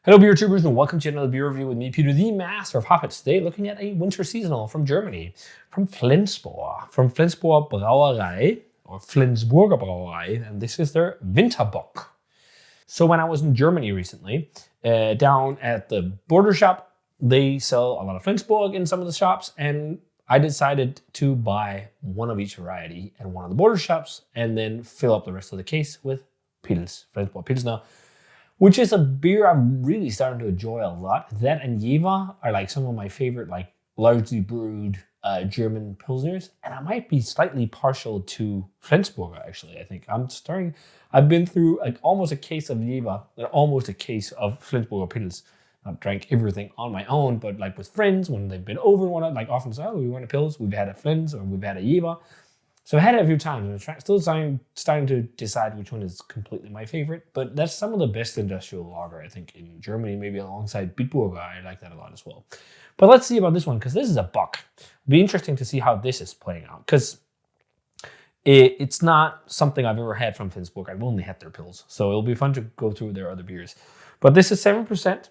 Hello beer tubers and welcome to another beer review with me, Peter, the master of hoppets. Today looking at a winter seasonal from Germany, from Flensburg, Brauerei, or Flensburger Brauerei, and this is their Winterbock. So when I was in Germany recently, down at the border shop, they sell a lot of Flensburg in some of the shops, and I decided to buy one of each variety at one of the border shops and then fill up the rest of the case with Pils, Flensburg Pilsner, which is a beer I'm really starting to enjoy a lot. That and Jever are like some of my favorite, like largely brewed German pilsners, and I might be slightly partial to Flensburger. Actually, I think I've been through like almost a case of Jever and almost a case of Flensburger Pils. I've drank everything on my own, but like with friends when they've been over, one like often say, "Oh, we want a Pils." We've had a Flens or we've had a Jever. So I've had it a few times, and I'm still starting to decide which one is completely my favorite. But that's some of the best industrial lager, I think, in Germany, maybe alongside Bitburger. I like that a lot as well. But let's see about this one, because this is a Bock. It'll be interesting to see how this is playing out, because it's not something I've ever had from Flensburg. I've only had their Pils. So it'll be fun to go through their other beers. But this is 7%,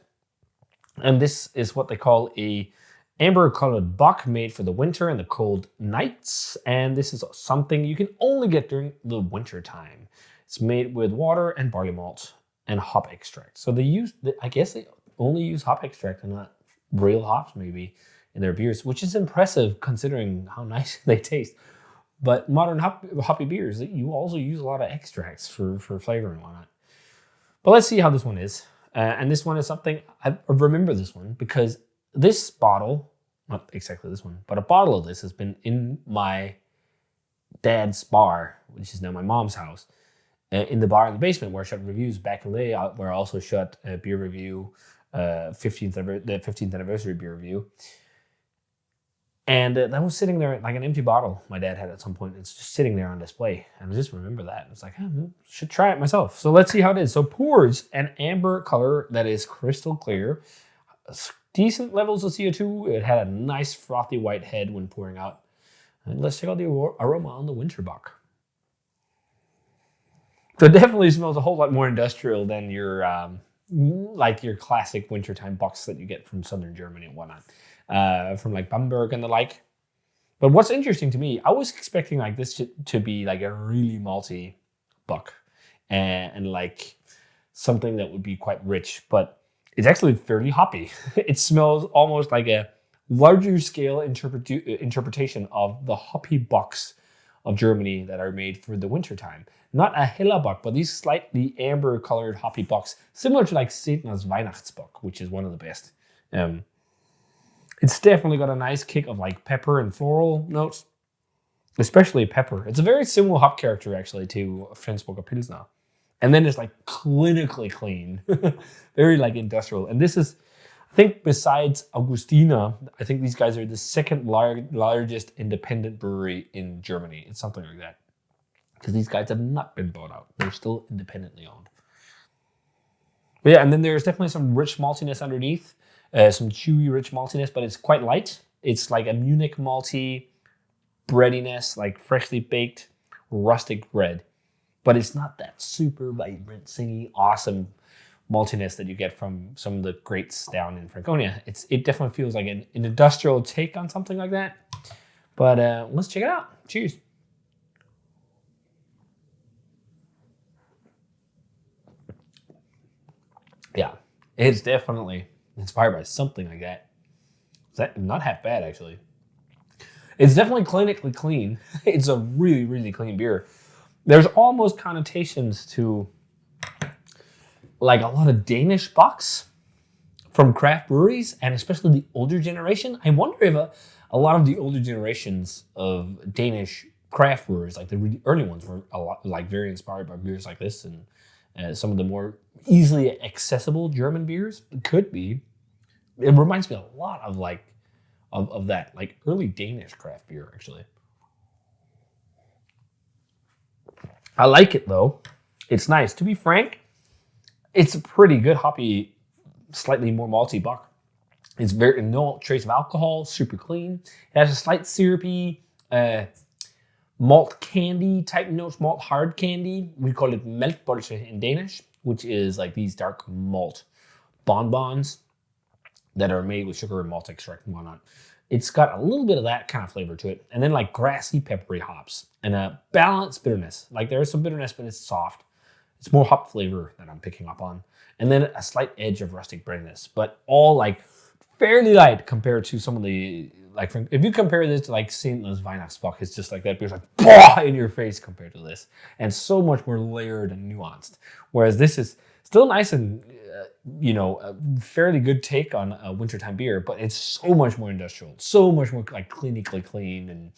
and this is what they call a amber-colored Bock made for the winter and the cold nights. And this is something you can only get during the winter time. It's made with water and barley malt and hop extract. So I guess they only use hop extract and not real hops maybe in their beers, which is impressive considering how nice they taste. But modern hoppy beers, you also use a lot of extracts for flavor and whatnot. But let's see how this one is. And this one is something, I remember this one because this bottle, not exactly this one, but a bottle of this has been in my dad's bar, which is now my mom's house, in the bar in the basement where I shot reviews back in the day, where I also shot a beer review, the 15th anniversary beer review. And that was sitting there like an empty bottle my dad had at some point. It's just sitting there on display. And I just remember that. It's like, I should try it myself. So let's see how it is. So pours an amber color that is crystal clear. Decent levels of CO2. It had a nice frothy white head when pouring out. And let's check out the aroma on the Winterbock. So it definitely smells a whole lot more industrial than your like your classic wintertime Bocks that you get from southern Germany and whatnot. From like Bamberg and the like. But what's interesting to me, I was expecting like this to be like a really malty Bock and like something that would be quite rich, but it's actually fairly hoppy. It smells almost like a larger scale interpretation of the hoppy Bocks of Germany that are made for the wintertime. Not a heller Bock, but these slightly amber colored hoppy Bocks, similar to like Sedna's Weihnachtsbock, which is one of the best. It's definitely got a nice kick of like pepper and floral notes, especially pepper. It's a very similar hop character actually to Flensburger Pilsner. And then it's like clinically clean, very like industrial. And this is, I think besides Augustina, I think these guys are the second largest independent brewery in Germany. It's something like that. Because these guys have not been bought out. They're still independently owned. But yeah, and then there's definitely some rich maltiness underneath. Some chewy, rich maltiness, but it's quite light. It's like a Munich malty breadiness, like freshly baked rustic bread. But it's not that super vibrant, singy, awesome maltiness that you get from some of the greats down in Franconia. It definitely feels like an industrial take on something like that. But let's check it out. Cheers. Yeah, it's definitely inspired by something like that. It's not half bad, actually. It's definitely clinically clean. It's a really, really clean beer. There's almost connotations to like a lot of Danish Bocks from craft breweries, and especially the older generation. I wonder if a lot of the older generations of Danish craft brewers, like the really early ones, were a lot like very inspired by beers like this, and some of the more easily accessible German beers could be. It reminds me a lot of like of that like early Danish craft beer actually. I like it though. It's nice. To be frank, it's a pretty good hoppy, slightly more malty Bock. It's very no trace of alcohol, super clean. It has a slight syrupy malt candy type notes, malt hard candy. We call it maltbolse in Danish, which is like these dark malt bonbons that are made with sugar and malt extract and whatnot. It's got a little bit of that kind of flavor to it. And then like grassy, peppery hops and a balanced bitterness. Like there is some bitterness, but it's soft. It's more hop flavor that I'm picking up on. And then a slight edge of rustic breadiness, but all like fairly light compared to some of the, like if you compare this to like St. Louis Weihnachtsbock, it's just like that beer's like bah! In your face compared to this. And so much more layered and nuanced. Whereas this is still nice and, a fairly good take on a wintertime beer, but it's so much more industrial, so much more like clinically clean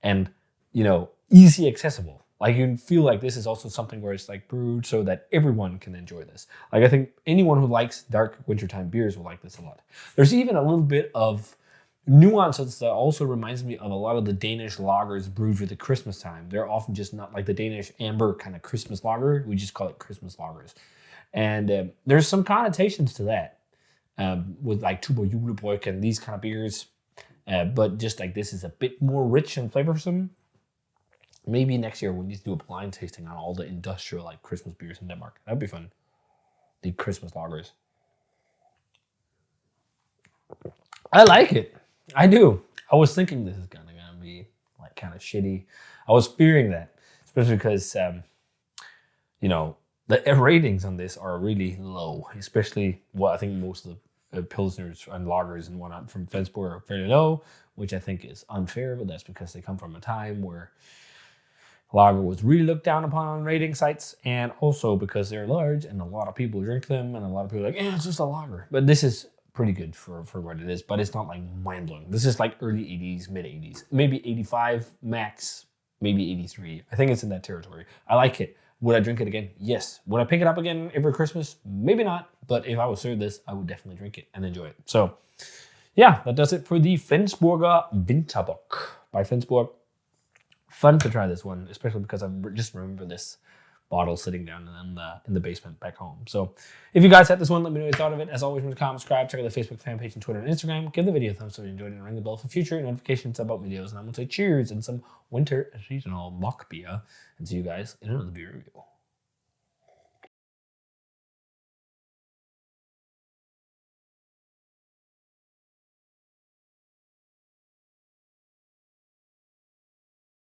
and easy accessible. Like you feel like this is also something where it's like brewed so that everyone can enjoy this. Like I think anyone who likes dark wintertime beers will like this a lot. There's even a little bit of nuance that also reminds me of a lot of the Danish lagers brewed for the Christmas time. They're often just not like the Danish amber kind of Christmas lager. We just call it Christmas lagers. And there's some connotations to that with like Tuborg Julebryg and these kind of beers. But just like this is a bit more rich and flavorsome. Maybe next year we need to do a blind tasting on all the industrial like Christmas beers in Denmark. That'd be fun. The Christmas lagers. I like it. I do. I was thinking this is gonna be like kind of shitty. I was fearing that, especially because the ratings on this are really low, especially what I think most of the pilsners and lagers and whatnot from Flensburg are fairly low, which I think is unfair, but that's because they come from a time where lager was really looked down upon on rating sites, and also because they're large and a lot of people drink them, and a lot of people are like, it's just a lager. But this is pretty good for what it is, but it's not like mind-blowing. This is like early 80s, mid 80s, maybe 85 max, maybe 83. I think it's in that territory. I like it. Would I drink it again? Yes. Would I pick it up again every Christmas? Maybe not. But if I was served this, I would definitely drink it and enjoy it. So, yeah, that does it for the Flensburger Winterbock by Flensburg. Fun to try this one, especially because I just remember this bottle sitting down in the basement back home. So, if you guys had this one, let me know what you thought of it. As always, remember to comment, subscribe, check out the Facebook fan page and Twitter and Instagram. Give the video a thumbs up if you enjoyed it, and ring the bell for future notifications about videos. And I'm going to say cheers and some winter seasonal Bock beer. And see you guys in another beer review.